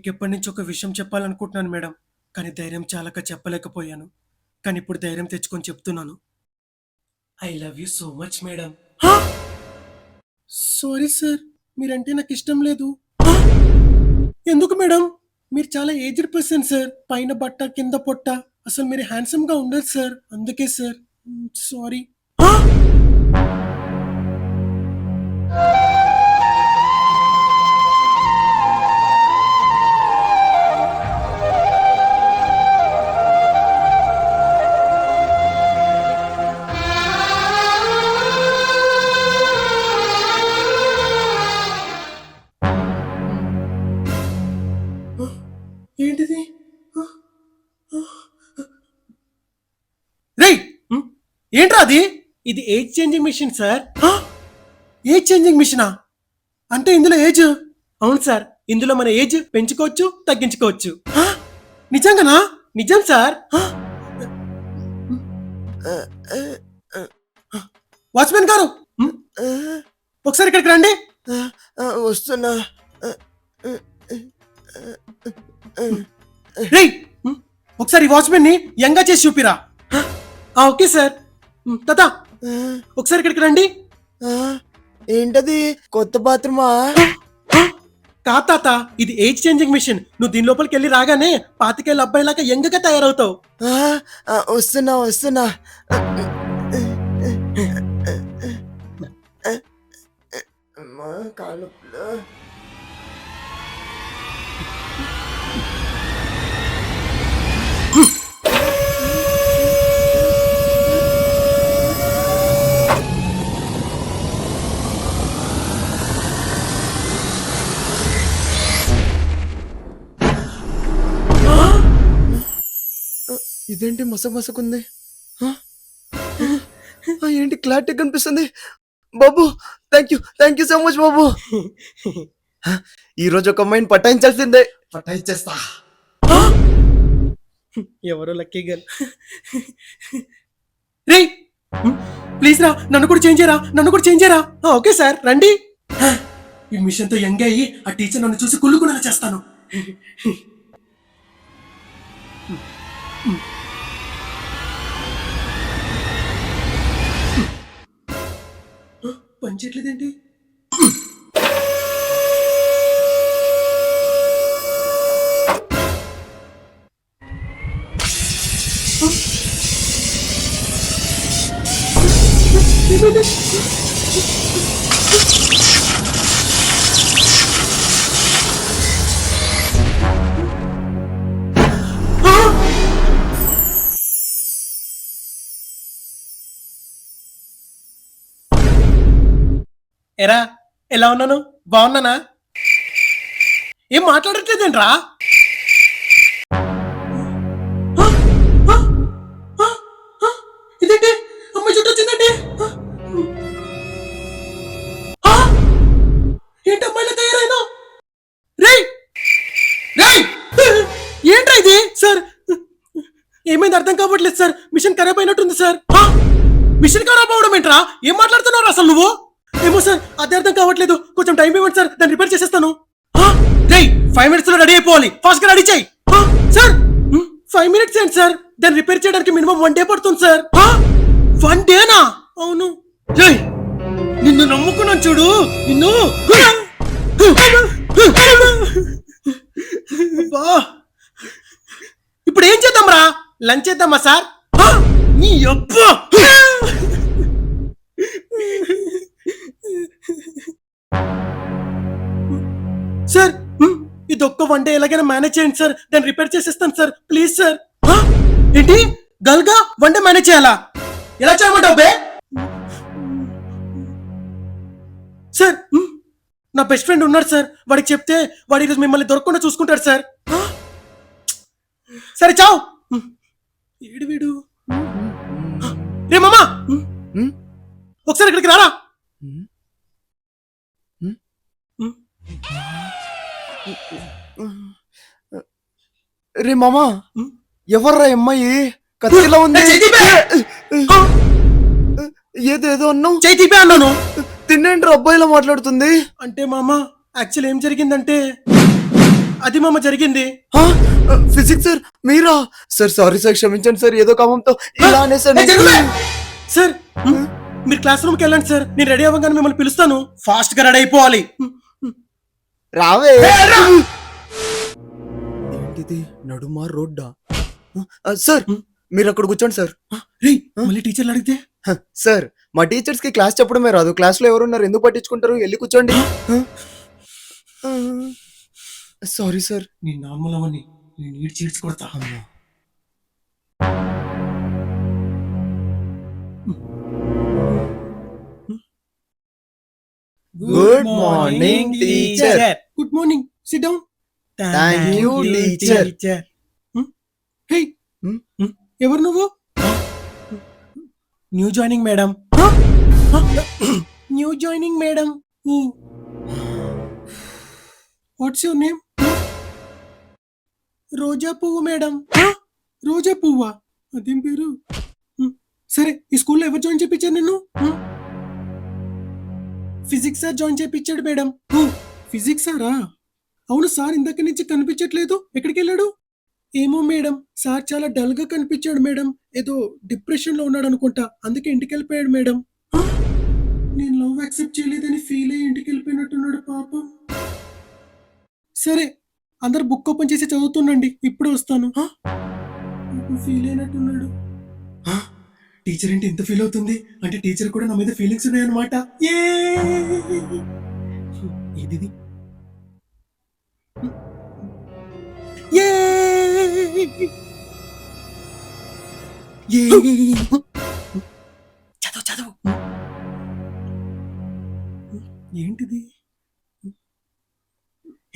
మీకెప్పటి నుంచి ఒక విషయం చెప్పాలనుకుంటున్నాను మేడం. కానీ ధైర్యం చాలక చెప్పలేకపోయాను. కానీ ఇప్పుడు ధైర్యం తెచ్చుకొని చెప్తున్నాను. I love you so much madam. Sorry sir, మీరంటే నాకు ఇష్టం లేదు. ఎందుకు మేడం? మీరు చాలా ఏజ్డ్ పర్సన్ సార్. పైన బట్ట కింద పొట్ట. అసలు మీరు హ్యాండ్సమ్ గా ఉండరు సార్. అందుకే సార్. సారీ. ఏంటిది? రేయ్, ఏంట్రా అది? ఇది age changing machine sir. Age changing మిషనా? అంటే ఇందులో ఏజ్? అవును సార్, ఇందులో మన ఏజ్ పెంచుకోవచ్చు, తగ్గించుకోవచ్చు. నిజంగానా? నిజం సార్. వాచ్మెన్ గారు, ఒకసారి ఇక్కడికి రండి. వస్తున్నా. రేయ్, ఒకసారి వాచ్మెన్ ని యంగా చేసి చూపిరా. Okay sir. తాత, ఒకసారి ఇక్కడికి రండి. ఏంటది, కొత్త బాత్రూమా? కా తాత, ఇది ఏజ్ చేంజింగ్ మిషన్. నువ్వు దీని లోపలికి వెళ్ళి రాగానే పాతికేళ్ళ అబ్బాయిలాగా యంగగా తయారవుతావు. వస్తున్నా వస్తున్నా. కాళ్ళు. ఇదేంటి మసకుంది? ఏంటి క్లారిటీ కనిపిస్తుంది? బాబు, థ్యాంక్ యూ సో మచ్ బాబు. ఈ రోజు ఒక అమ్మాయిని పటాయించాల్సిందే. పటాయించేస్తా. ఎవరో లక్కీ గర్ల్. రే, ప్లీజ్ రా, నన్ను కూడా చేంజ్ చేయరా. ఓకే సార్, రండి. ఈ మిషన్ తో యంగ్ అయ్యి ఆ టీచర్ నన్ను చూసి కుళ్ళుకునేలా చేస్తాను. పనిచేయట్లేదేంటి? ఎరా, ఎలా ఉన్నాను? బాగున్నానా? ఏం మాట్లాడట్లేదేంట్రా? ఇదేంటి అమ్మాయి చుట్టూ వచ్చిందండి? ఏంటి అమ్మాయిలా తయారైనా? రేయ్, ఏంట్రా ఇది? సార్, ఏమైంది అర్థం కావట్లేదు సార్. మిషన్ ఖరాబ్ అయినట్టుంది సార్. మిషన్ ఖరాబ్ అవడం ఏంట్రా? ఏం మాట్లాడుతున్నావు అసలు నువ్వు? ఏమో సార్, అదే అర్థం కావట్లేదు. కొంచెం టైం ఇవ్వండి సార్, దాన్ని రిపేర్ చేసేస్తాను. 5 minutes లో రెడీ అయిపోవాలి. ఫాస్ట్ గా రెడీ చేయి సార్. 5 minutes ఏంటి సార్? దాన్ని రిపేర్ చేయడానికి మినిమం 1 day పడుతుంది సార్. 1 dayనా? అవును. నిన్ను నమ్ముకున్నాను చూడు, నిన్ను. ఇప్పుడు ఏం చేద్దాం రా? లంచ్ చేద్దామా సార్? నీ అబ్బా సార్, ఇది ఒక్క 1 day ఎలాగైనా మేనేజ్ చేయండి సార్. దాన్ని రిపేర్ చేసేస్తాను సార్, ప్లీజ్ సార్. ఏంటి, గల్గా 1 day మేనేజ్ చేయాలా? ఎలా చేయమంటావు బే? సార్, నా బెస్ట్ ఫ్రెండ్ ఉన్నాడు సార్. వాడికి చెప్తే వాడు ఈరోజు మిమ్మల్ని దొరకకుండా చూసుకుంటాడు సార్. సరే చావు. ఏడు వీడు. రే మామా, ఒకసారి ఇక్కడికి రారా. రే మామా, ఎవర్రా అమ్మాయి? కత్తిలా ఉంది. ఏదో అన్నావు? చైతీపే అన్నాను. తిన్నేంట్రా అబ్బాయిలా మాట్లాడుతుంది? అంటే మామా, యాక్చువల్ ఏం జరిగిందంటే అది మామ జరిగింది. ఫిజిక్స్ సార్ మీరా? సార్ సారీ సార్, క్షమించండి సార్, ఏదో కామంతో ఇలా అనేసాను. ఏ, జరగలే! సార్ మీరు క్లాస్ రూమ్కి వెళ్ళండి సార్, నేను రెడీ అవ్వగానే మిమ్మల్ని పిలుస్తాను. ఫాస్ట్ గా రెడీ అయిపోవాలి. రావే. ఏ, రా! ఏంటిది, నడుమా రోడ్డా? సార్ మీరు అక్కడ కూర్చోండి సార్. రేయ్, మళ్ళీ టీచర్లు అడిగితే? సార్ మా టీచర్స్ కి క్లాస్ చెప్పడమే రాదు, క్లాస్ లో ఎవరున్నారు ఎందుకు పట్టించుకుంటారు, వెళ్ళి కూర్చోండి. Sorry sir. నీ నార్మల్ అవని నేను ఈడ్చి ఈడ్చి కొడతా. Good morning, teacher. Good morning, sit down. Thank you, teacher. Hey, Hmm? ఎవరు నువ్వు? New joining madam. New joining madam. What's your name? రోజా పువ్వు మేడం. రోజా పువ్వా? అదేం పేరు? సరే, ఈ స్కూల్లో ఎవరు జాయిన్ చేయించారు నిన్ను? ఫిజిక్స్ సార్ జాయిన్ చేయించాడు మేడం. ఫిజిక్స్ సారా? అవును సార్, ఇందాక నుంచి కనిపించట్లేదు, ఎక్కడికి వెళ్ళాడు? ఏమో మేడం, సార్ చాలా డల్ గా కనిపించాడు మేడం, ఏదో డిప్రెషన్ లో ఉన్నాడు అనుకుంటా, అందుకే ఇంటికి వెళ్ళిపోయాడు మేడం. నేను లవ్ యాక్సెప్ట్ చేయలేదని ఫీల్ అయ్యి ఇంటికి వెళ్ళిపోయినట్టున్నాడు పాపం. సరే, అందరు బుక్ ఓపెన్ చేసి చదువుతుండండి, ఇప్పుడే వస్తాను. ఫీల్ అయినట్టున్నాడు. టీచర్ ఏంటి ఎంత ఫీల్ అవుతుంది? అంటే టీచర్ కూడా నా మీద ఫీలింగ్స్ ఉన్నాయన్నమాట. ఇది చదువు చదువు. ఏంటిది?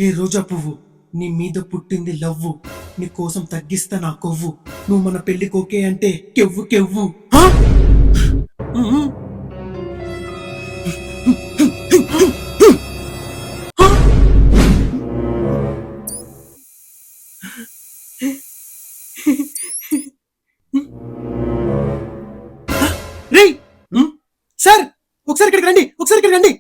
ఏ రోజా పువ్వు, నీ మీద పుట్టింది లవ్వు, నీ కోసం తగ్గిస్తా నా కొవ్వు, నువ్వు మన పెళ్లి కోకే అంటే కెవ్వు కెవ్వు. రేయ్, సార్ ఒకసారి ఇక్కడికి రండి, ఒకసారి ఇక్కడికి రండి.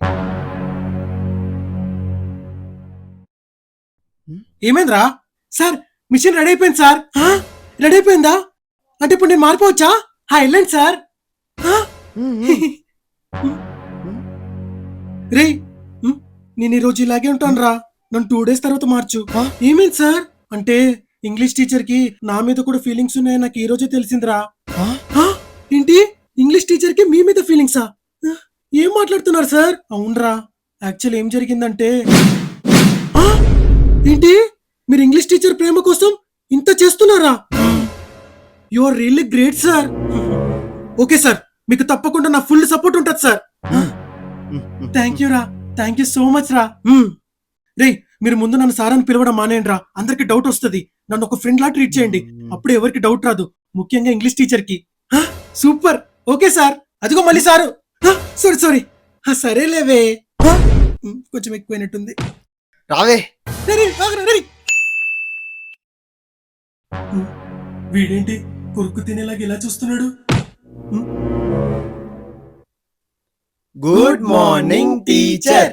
ఏమైందిరా? సార్ మిషన్ రెడీ అయిపోయింది సార్. రెడీ అయిపోయిందా? అంటే ఇప్పుడు నేను మారిపోవచ్చా? వెళ్ళండి సార్. రేయ్, నేను ఈ రోజు ఇలాగే ఉంటాను రా, నన్ను 2 days తర్వాత మార్చు. ఏమైంది సార్? అంటే ఇంగ్లీష్ టీచర్ కి నా మీద కూడా ఫీలింగ్స్ ఉన్నాయని నాకు ఈ రోజే తెలిసిందిరా. ఏంటి, ఇంగ్లీష్ టీచర్ కి మీ మీద ఫీలింగ్సా? ఏం మాట్లాడుతున్నారు సార్? అవునరా, యాక్చువల్ ఏం జరిగిందంటే, ఏంటి మీరు ఇంగ్లీష్ టీచర్ ప్రేమ కోసం ఇంత చేస్తున్నారా? You are really great sir. Okay sir, మీకు తప్పకుండా నా ఫుల్ సపోర్ట్ ఉంటుంది సార్. థ్యాంక్ యూ రా, థ్యాంక్ యూ సో మచ్ రా. రే, మీరు ముందు నన్ను సార్ అని పిలవడం మానేయండి రా, అందరికి డౌట్ వస్తుంది. నన్ను ఒక ఫ్రెండ్ లా ట్రీట్ చేయండి, అప్పుడు ఎవరికి డౌట్ రాదు, ముఖ్యంగా ఇంగ్లీష్ టీచర్ కి. Super, okay sir. అదిగో మళ్ళీ సారు. Sorry sorry. సరేలేవే, కొంచెం ఎక్కువైనట్టుంది. రావే. వీడేంటి కొరుకు తినేలాగా ఇలా చూస్తున్నాడు? Good morning teacher.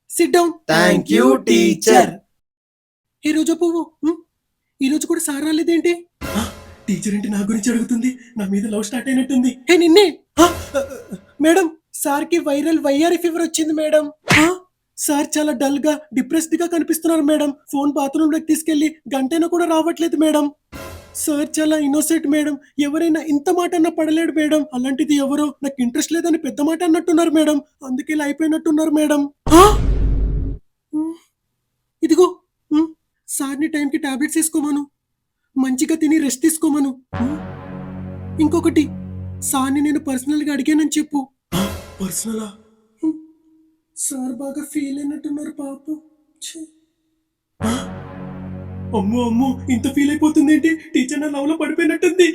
SIT down. Thank you teacher. ఈ రోజు పువ్వు, ఈ రోజు కూడా సార్ రాలేదేంటి? టీచర్ ఏంటి నా గురించి అడుగుతుంది? నా మీద లవ్ స్టార్ట్ అయినట్టుంది. హే నిన్నే. మేడం, సార్ కి వైరల్ వైఆర్ ఫీవర్ వచ్చింది మేడం. సార్ చాలా డల్ గా డిప్రెస్డ్ గా కనిపిస్తున్నారు మేడం. ఫోన్ బాత్రూమ్ లోకి తీసుకెళ్లి గంటైనా కూడా రావట్లేదు మేడం. సార్ చాలా ఇన్నోసెంట్ మేడం, ఎవరైనా ఇంత మాట అన్న పడలేడు మేడం. అలాంటిది ఎవరో నాకు ఇంట్రెస్ట్ లేదని పెద్ద మాట అన్నట్టున్నారు మేడం, అందుకే ఇలా అయిపోయినట్టున్నారు మేడం. ఇదిగో, సార్ని టైంకి టాబ్లెట్స్ వేసుకోమను, మంచిగా తిని రెస్ట్ తీసుకోమను. ఇంకొకటి, సార్ని నేను పర్సనల్ గా అడిగానని చెప్పు. పర్సనలా? సార్ బాగా ఫీల్ అయినట్టున్నారు పాపం. అమ్మో అమ్మో, ఇంత ఫీల్ అయిపోతుంది ఏంటి? టీచర్ నా లవ్ లో పడిపోయినట్టుంది.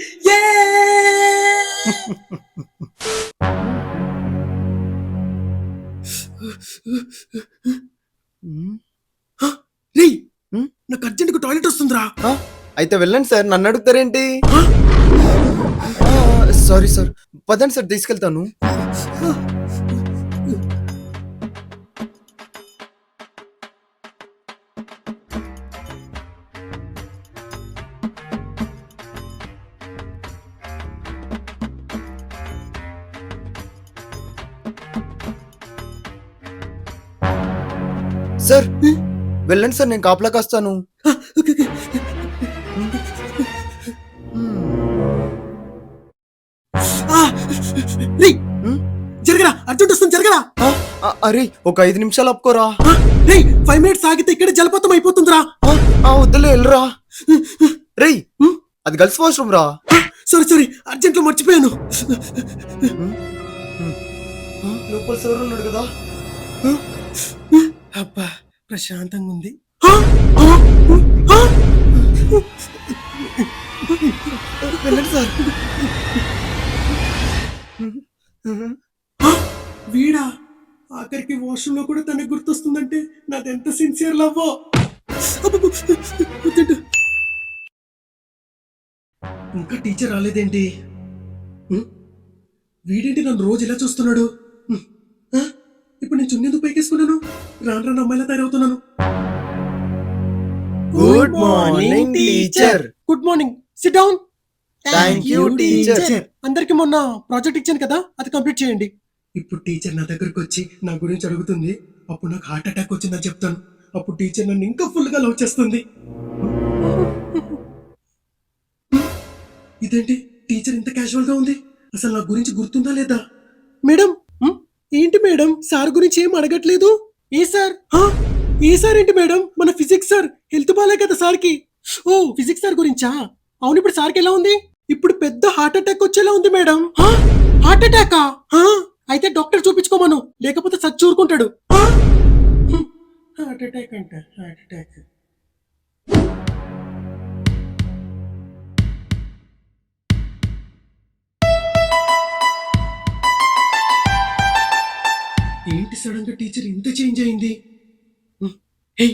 నాకు అర్జెంట్ టాయిలెట్ వస్తుందిరా. అయితే వెళ్ళండి సార్, నన్ను అడుగుతారేంటి? సారీ సార్, పదండి సార్ తీసుకెళ్తాను. సార్ వెళ్ళండి సార్, నేను కాపలా కాస్తాను. Okay, okay. ఆ, రేయ్, హ్మ్? జరగరా, అర్జెంట్ వస్తుంది, జరగరా. అరే ఒక 5 నిమిషాలు ఆపుకోరా. రేయ్, 5 మినిట్స్ ఆగితే ఇక్కడ జలపాతం అయిపోతుందిరా. వద్దులే వెళ్ళరా. రేయ్ అది గర్ల్స్ వాష్రూమ్ రా. సారీ సారీ, అర్జెంట్ లో మర్చిపోయాను. లోపల సార్ ఉన్నాడు కదా. అబ్బా, ప్రశాంతంగా ఉంది. వెళ్ళండి సార్. వీడా ఆఖరికి వాష్రూమ్ లో కూడా తనకు గుర్తొస్తుందంటే నాదెంత సిన్సియర్ లవ్వో. అబ్బబ్బ, వద్దండి. ఇంకా టీచర్ రాలేదేంటి? వీడేంటి నన్ను రోజు ఇలా చూస్తున్నాడు? ఆ? ఇప్పుడు నేను చున్నెందుకు పైకేసుకున్నాను? రాను రాను అమ్మాయిలా తయారవుతున్నాను. Good morning teacher. Good morning, sit down. Thank you teacher. అందరికి మొన్న ప్రాజెక్ట్ ఇచ్చాను కదా, అది కంప్లీట్ చేయండి. ఇప్పుడు టీచర్ నా దగ్గరకు వచ్చి నా గురించి అడుగుతుంది. అప్పుడు నాకు హార్ట్ అటాక్ వచ్చిందని చెప్తాను. అప్పుడు టీచర్ నన్ను ఇంకా ఫుల్ గా లవ్ చేస్తుంది. ఇదేంటి టీచర్ ఇంత క్యాజువల్ గా ఉంది? అసలు నా గురించి గుర్తుందా లేదా? మేడం, ఏంటి మేడం సార్ గురించి ఏం అడగట్లేదు? ఏ సార్? ఏ సార్ ఏంటి మేడం? మన ఫిజిక్స్ సార్. హెల్త్ బాలే కదా సార్కి. ఓ, ఫిజిక్స్ సార్ గురించా? అవును, ఇప్పుడు సార్కి ఎలా ఉంది? ఇప్పుడు పెద్ద హార్ట్ అటాక్ వచ్చేలా ఉంది మేడం. హార్ట్ అటాకా? అయితే డాక్టర్ చూపించుకోమను, లేకపోతే సచ్చి ఊరుకుంటాడు. హార్ట్ అటాక్ అంట, హార్ట్ అటాక్. ఏంటి సడన్ గా టీచర్ ఇంత చేంజ్ అయింది? హే,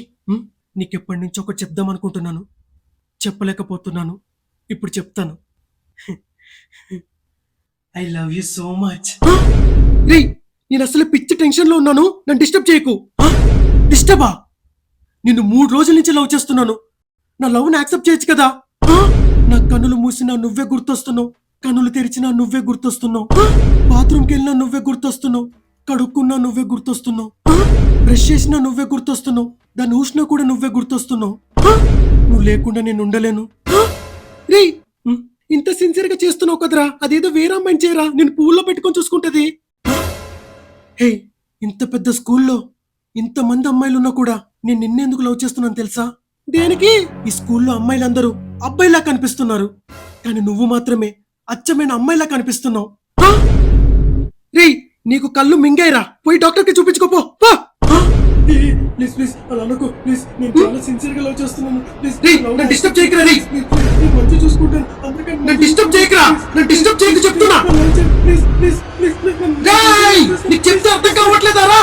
నీకెప్పటి నుంచి ఒకటి చెప్దాం అనుకుంటున్నాను, చెప్పలేకపోతున్నాను. ఇప్పుడు చెప్తాను. I love you so much. రే, నేను అసలు పిచ్చి టెన్షన్ లో ఉన్నాను, నన్ను డిస్టర్బ్ చేయకు. డిస్టర్బా? నిన్ను 3 రోజుల నుంచి లవ్ చేస్తున్నాను. నా లవ్ ని యాక్సెప్ట్ చేయొచ్చు కదా? నా కన్నులు మూసినా నువ్వే గుర్తొస్తున్నావు, కన్నులు తెరిచినా నువ్వే గుర్తొస్తున్నావు, బాత్రూమ్కి వెళ్ళినా నువ్వే గుర్తొస్తున్నావు, కడుక్కున్నా నువ్వే గుర్తొస్తున్నావు, బ్రష్ చేసినా నువ్వే గుర్తొస్తున్నావు, దాన్ని ఊసినా కూడా నువ్వే గుర్తొస్తున్నావు. నువ్వు లేకుండా నేను ఉండలేను. రే, ఇంత సిన్సియర్ గా చేస్తున్నావు కదరా, అదేదో వేరే అమ్మాయిని చేయరా, నేను పువ్వుల్లో పెట్టుకొని చూసుకుంటది. హే, ఇంత పెద్ద స్కూల్లో ఇంతమంది అమ్మాయిలున్నా కూడా నేను నిన్నెందుకు లవ్ చేస్తున్నాను తెలుసా? దేనికి? ఈ స్కూల్లో అమ్మాయిలందరూ అబ్బాయిలా కనిపిస్తున్నారు, కానీ నువ్వు మాత్రమే అచ్చమైన అమ్మాయిలా కనిపిస్తున్నావు. రే, నీకు కళ్ళు మింగాయిరా, పోయి డాక్టర్ కి చూపించుకోపో. ప్లీజ్ ప్లీజ్ అలా అనుకో ప్లీజ్, నేను చాలా సిన్సియర్ గా లవ్ చేస్తున్నాను. ప్లీజ్ నన్ను డిస్టర్బ్ చేయకురా. రే, నేను మంచి చూసుకుంటాను, అందుకని నన్ను డిస్టర్బ్ చేయకురా. నన్ను డిస్టర్బ్ చేయకు చెప్తున్నా. Please please please please. నీకు చెప్తే అర్థం కావట్లేదారా?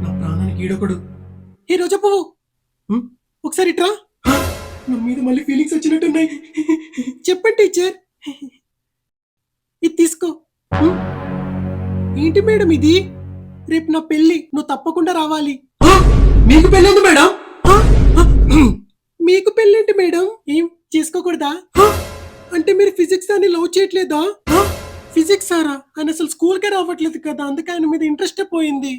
నా ప్రాణానికి ఈడొకడు. ఏ రోజా పువ్వు, ఒకసారి ఇట్రా. నా మీద మళ్ళీ ఫీలింగ్స్ వచ్చినట్టున్నాయి. చెప్పండి టీచర్. ఇది తీసుకో. ఏంటి మేడం ఇది? రేపు నా పెళ్లి, నువ్వు తప్పకుండా రావాలి. మీకు పెళ్ళేంటి మేడం? మీకు పెళ్ళేంటి మేడం? ఏం చేసుకోకూడదా? అంటే మీరు ఫిజిక్స్ అని లవ్ చేయట్లేదా? ఫిజిక్స్ సారా? ఆయన అసలు స్కూల్కే రావట్లేదు కదా, అందుకే ఆయన మీద ఇంట్రెస్ట్ పోయింది.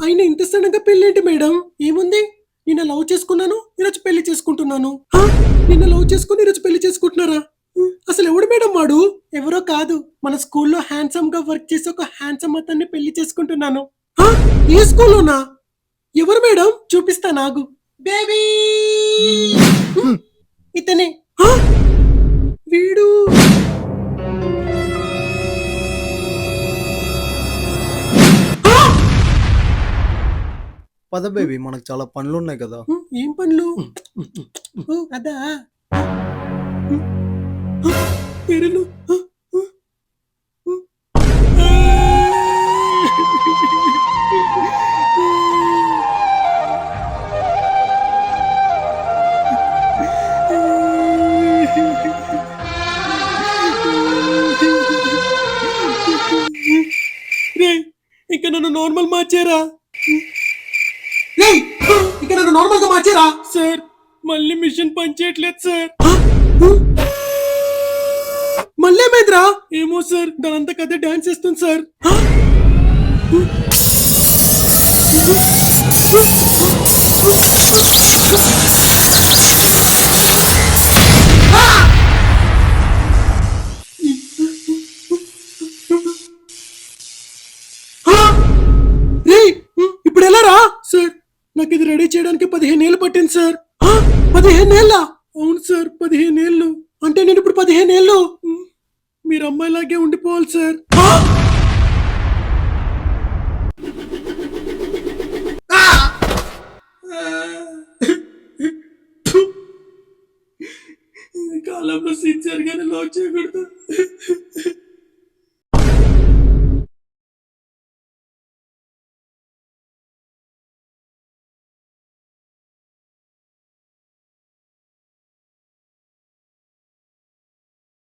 ఆయన ఇంత సడన్గా పెళ్ళేంటి మేడం? ఏముంది, నిన్న లవ్ చేసుకున్నాను, ఈరోజు పెళ్లి చేసుకుంటున్నాను. నిన్న లవ్ చేసుకుని ఈరోజు పెళ్లి చేసుకుంటున్నారా? అసలు ఎవడు మేడం వాడు? ఎవరో కాదు, మన స్కూల్లో హ్యాండ్సమ్ గా వర్క్ చేసి ఒక హ్యాండ్సమ్ అతన్ని పెళ్లి చేసుకుంటున్నాను. ఏ స్కూల్లోనా? ఎవరు మేడం? చూపిస్తా నాగు. బేబీ, ఇతనే. వీడు పద బేబీ, మనకు చాలా పనులు ఉన్నాయి కదా. ఏం పనులు? అదా పేరులు. రే, ఇంకా నన్ను నార్మల్ మార్చారా? ఇక నన్ను నార్మల్ గా మార్చారా? సార్, మళ్ళీ మిషన్ పనిచేయట్లేదు సార్. మళ్ళీ ఏమైందిరా? ఏమో సార్, దానంతా కదే డాన్స్ చేస్తుంది సార్. రేయ్, ఇప్పుడు ఎలా రా సార్? నాకు ఇది రెడీ చేయడానికి 15 ఏళ్ళు పట్టింది సార్. 15 ఏళ్ళ? అవును సార్, 15 ఏళ్ళు. అంటే నేను ఇప్పుడు 15 ఏళ్ళు మీరు అమ్మాయిలాగే ఉండిపోవాలి సార్. కాలంలో సిన్సియర్ గానే లవ్ చేయకూడదు.